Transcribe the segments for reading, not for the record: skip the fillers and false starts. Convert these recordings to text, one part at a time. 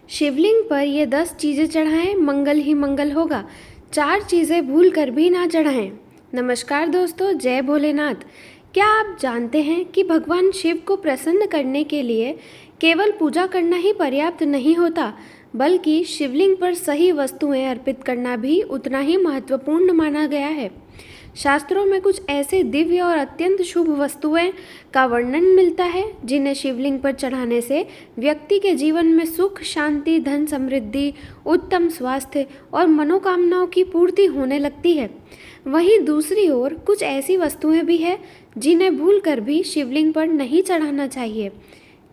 शिवलिंग पर ये 10 चीज़ें चढ़ाएं, मंगल ही मंगल होगा। 4 चीज़ें भूल कर भी ना चढ़ाएं। नमस्कार दोस्तों, जय भोलेनाथ। क्या आप जानते हैं कि भगवान शिव को प्रसन्न करने के लिए केवल पूजा करना ही पर्याप्त नहीं होता, बल्कि शिवलिंग पर सही वस्तुएं अर्पित करना भी उतना ही महत्वपूर्ण माना गया है। शास्त्रों में कुछ ऐसे दिव्य और अत्यंत शुभ वस्तुएं का वर्णन मिलता है जिन्हें शिवलिंग पर चढ़ाने से व्यक्ति के जीवन में सुख, शांति, धन समृद्धि, उत्तम स्वास्थ्य और मनोकामनाओं की पूर्ति होने लगती है। वहीं दूसरी ओर कुछ ऐसी वस्तुएं भी हैं जिन्हें भूलकर भी शिवलिंग पर नहीं चढ़ाना चाहिए,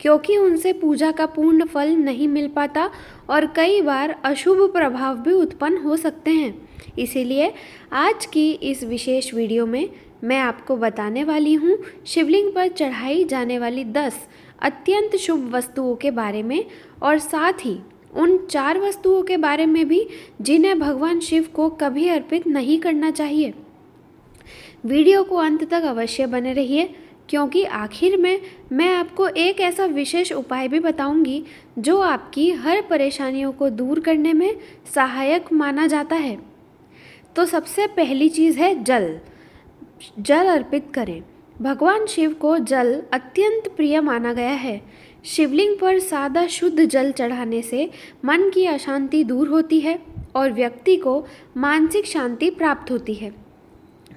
क्योंकि उनसे पूजा का पूर्ण फल नहीं मिल पाता और कई बार अशुभ प्रभाव भी उत्पन्न हो सकते हैं। इसीलिए आज की इस विशेष वीडियो में मैं आपको बताने वाली हूँ शिवलिंग पर चढ़ाई जाने वाली 10 अत्यंत शुभ वस्तुओं के बारे में, और साथ ही उन 4 वस्तुओं के बारे में भी जिन्हें भगवान शिव को कभी अर्पित नहीं करना चाहिए। वीडियो को अंत तक अवश्य बने रहिए, क्योंकि आखिर में मैं आपको एक ऐसा विशेष उपाय भी बताऊंगी जो आपकी हर परेशानियों को दूर करने में सहायक माना जाता है। तो सबसे पहली चीज़ है जल। जल अर्पित करें। भगवान शिव को जल अत्यंत प्रिय माना गया है। शिवलिंग पर सादा शुद्ध जल चढ़ाने से मन की अशांति दूर होती है और व्यक्ति को मानसिक शांति प्राप्त होती है।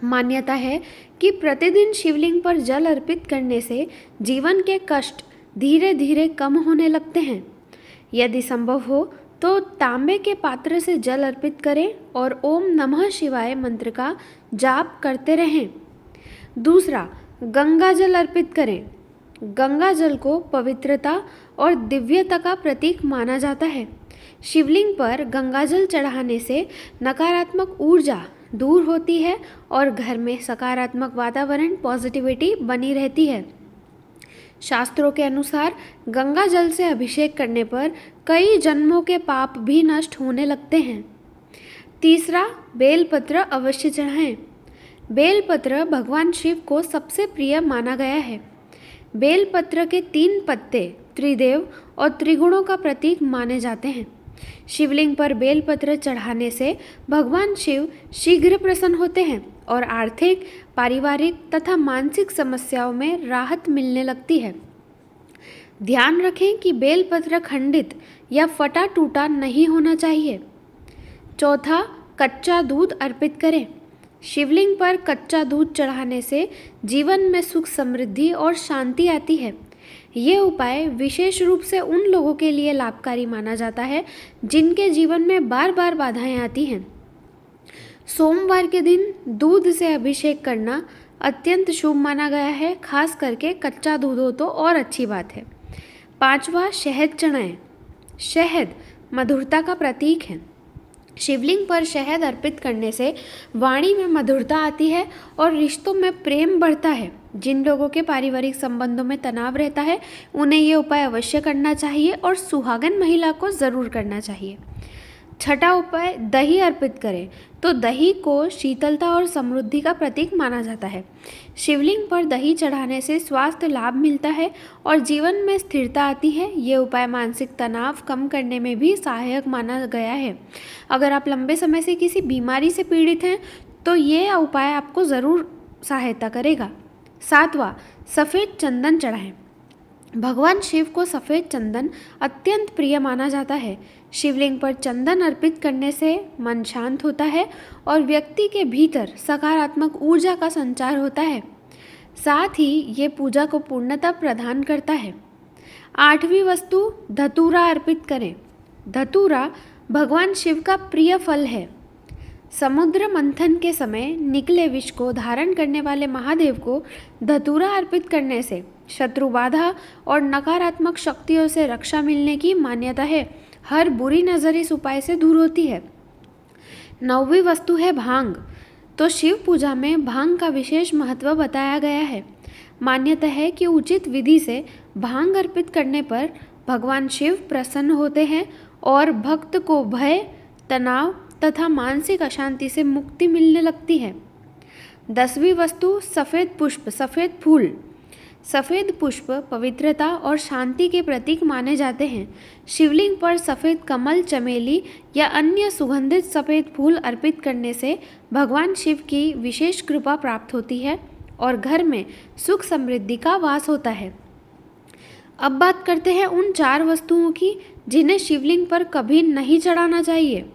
मान्यता है कि प्रतिदिन शिवलिंग पर जल अर्पित करने से जीवन के कष्ट धीरे धीरे कम होने लगते हैं। यदि संभव हो तो तांबे के पात्र से जल अर्पित करें और ओम नमः शिवाय मंत्र का जाप करते रहें। दूसरा, गंगा जल अर्पित करें। गंगा जल को पवित्रता और दिव्यता का प्रतीक माना जाता है। शिवलिंग पर गंगा जल चढ़ाने से नकारात्मक ऊर्जा दूर होती है और घर में सकारात्मक वातावरण, पॉजिटिविटी बनी रहती है। शास्त्रों के अनुसार गंगा जल से अभिषेक करने पर कई जन्मों के पाप भी नष्ट होने लगते हैं। तीसरा, बेलपत्र अवश्य चढ़ाएं। बेलपत्र भगवान शिव को सबसे प्रिय माना गया है। बेलपत्र के 3 पत्ते त्रिदेव और त्रिगुणों का प्रतीक माने जाते हैं। शिवलिंग पर बेलपत्र चढ़ाने से भगवान शिव शीघ्र प्रसन्न होते हैं और आर्थिक, पारिवारिक तथा मानसिक समस्याओं में राहत मिलने लगती है। ध्यान रखें कि बेलपत्र खंडित या फटा टूटा नहीं होना चाहिए। चौथा, कच्चा दूध अर्पित करें। शिवलिंग पर कच्चा दूध चढ़ाने से जीवन में सुख, समृद्धि और शांति आती है। ये उपाय विशेष रूप से उन लोगों के लिए लाभकारी माना जाता है जिनके जीवन में बार बार बाधाएं आती हैं। सोमवार के दिन दूध से अभिषेक करना अत्यंत शुभ माना गया है, खास करके कच्चा दूध हो तो और अच्छी बात है। पांचवा, शहद चढ़ाएं। शहद मधुरता का प्रतीक है। शिवलिंग पर शहद अर्पित करने से वाणी में मधुरता आती है और रिश्तों में प्रेम बढ़ता है। जिन लोगों के पारिवारिक संबंधों में तनाव रहता है उन्हें ये उपाय अवश्य करना चाहिए और सुहागन महिला को ज़रूर करना चाहिए। छठा उपाय, दही अर्पित करें। तो दही को शीतलता और समृद्धि का प्रतीक माना जाता है। शिवलिंग पर दही चढ़ाने से स्वास्थ्य लाभ मिलता है और जीवन में स्थिरता आती है। ये उपाय मानसिक तनाव कम करने में भी सहायक माना गया है। अगर आप लंबे समय से किसी बीमारी से पीड़ित हैं तो ये उपाय आपको ज़रूर सहायता करेगा। सातवां, सफ़ेद चंदन चढ़ाएं। भगवान शिव को सफ़ेद चंदन अत्यंत प्रिय माना जाता है। शिवलिंग पर चंदन अर्पित करने से मन शांत होता है और व्यक्ति के भीतर सकारात्मक ऊर्जा का संचार होता है। साथ ही ये पूजा को पूर्णता प्रदान करता है। आठवीं वस्तु, धतूरा अर्पित करें। धतूरा भगवान शिव का प्रिय फल है। समुद्र मंथन के समय निकले विष को धारण करने वाले महादेव को धतूरा अर्पित करने से शत्रु बाधा और नकारात्मक शक्तियों से रक्षा मिलने की मान्यता है। हर बुरी नज़र इस उपाय से दूर होती है। 9वीं वस्तु है भांग। तो शिव पूजा में भांग का विशेष महत्व बताया गया है। मान्यता है कि उचित विधि से भांग अर्पित करने पर भगवान शिव प्रसन्न होते हैं और भक्त को भय, तनाव तथा मानसिक अशांति से मुक्ति मिलने लगती है। 10वीं वस्तु, सफ़ेद पुष्प, सफ़ेद फूल। सफ़ेद पुष्प पवित्रता और शांति के प्रतीक माने जाते हैं। शिवलिंग पर सफ़ेद कमल, चमेली या अन्य सुगंधित सफ़ेद फूल अर्पित करने से भगवान शिव की विशेष कृपा प्राप्त होती है और घर में सुख समृद्धि का वास होता है। अब बात करते हैं उन 4 वस्तुओं की जिन्हें शिवलिंग पर कभी नहीं चढ़ाना चाहिए।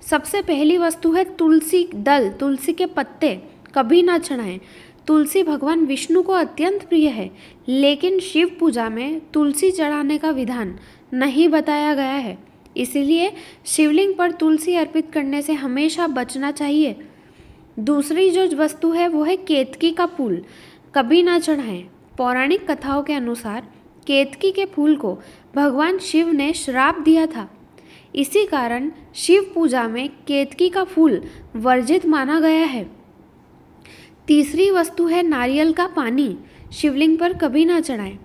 सबसे पहली वस्तु है तुलसी दल, तुलसी के पत्ते कभी ना चढ़ाएं। तुलसी भगवान विष्णु को अत्यंत प्रिय है, लेकिन शिव पूजा में तुलसी चढ़ाने का विधान नहीं बताया गया है, इसलिए शिवलिंग पर तुलसी अर्पित करने से हमेशा बचना चाहिए। दूसरी जो वस्तु है वो है केतकी का फूल, कभी ना चढ़ाएं। पौराणिक कथाओं के अनुसार केतकी के फूल को भगवान शिव ने श्राप दिया था, इसी कारण शिव पूजा में केतकी का फूल वर्जित माना गया है। तीसरी वस्तु है नारियल का पानी, शिवलिंग पर कभी ना चढ़ाएं।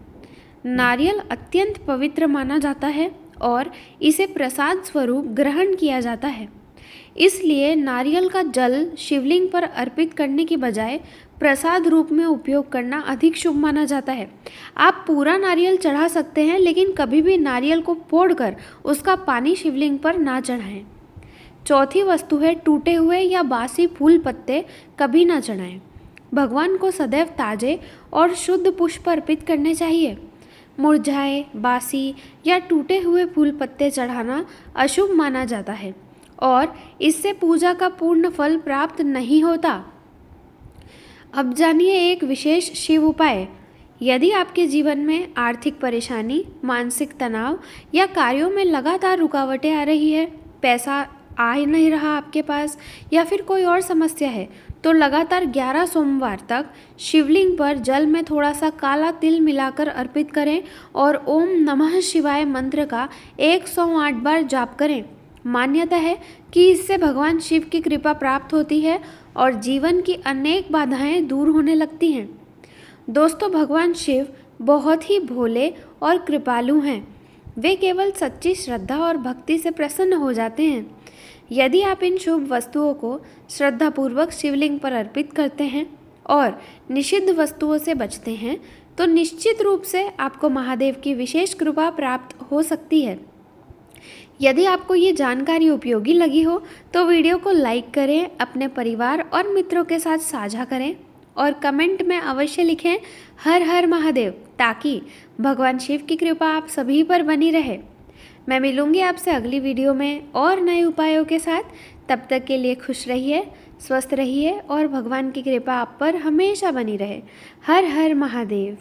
नारियल अत्यंत पवित्र माना जाता है और इसे प्रसाद स्वरूप ग्रहण किया जाता है, इसलिए नारियल का जल शिवलिंग पर अर्पित करने की बजाय प्रसाद रूप में उपयोग करना अधिक शुभ माना जाता है। आप पूरा नारियल चढ़ा सकते हैं, लेकिन कभी भी नारियल को फोड़कर उसका पानी शिवलिंग पर ना चढ़ाएं। चौथी वस्तु है टूटे हुए या बासी फूल पत्ते कभी ना चढ़ाएं। भगवान को सदैव ताजे और शुद्ध पुष्प अर्पित करने चाहिए। मुरझाए, बासी या टूटे हुए फूल पत्ते चढ़ाना अशुभ माना जाता है और इससे पूजा का पूर्ण फल प्राप्त नहीं होता। अब जानिए एक विशेष शिव उपाय। यदि आपके जीवन में आर्थिक परेशानी, मानसिक तनाव या कार्यों में लगातार रुकावटें आ रही है, पैसा आ ही नहीं रहा आपके पास या फिर कोई और समस्या है, तो लगातार 11 सोमवार तक शिवलिंग पर जल में थोड़ा सा काला तिल मिलाकर अर्पित करें और ओम नमः शिवाय मंत्र का 108 बार जाप करें। मान्यता है कि इससे भगवान शिव की कृपा प्राप्त होती है और जीवन की अनेक बाधाएं दूर होने लगती हैं। दोस्तों, भगवान शिव बहुत ही भोले और कृपालु हैं। वे केवल सच्ची श्रद्धा और भक्ति से प्रसन्न हो जाते हैं। यदि आप इन शुभ वस्तुओं को श्रद्धापूर्वक शिवलिंग पर अर्पित करते हैं और निषिद्ध वस्तुओं से बचते हैं, तो निश्चित रूप से आपको महादेव की विशेष कृपा प्राप्त हो सकती है। यदि आपको ये जानकारी उपयोगी लगी हो तो वीडियो को लाइक करें, अपने परिवार और मित्रों के साथ साझा करें और कमेंट में अवश्य लिखें हर हर महादेव, ताकि भगवान शिव की कृपा आप सभी पर बनी रहे। मैं मिलूंगी आपसे अगली वीडियो में और नए उपायों के साथ। तब तक के लिए खुश रहिए, स्वस्थ रहिए और भगवान की कृपा आप पर हमेशा बनी रहे। हर हर महादेव।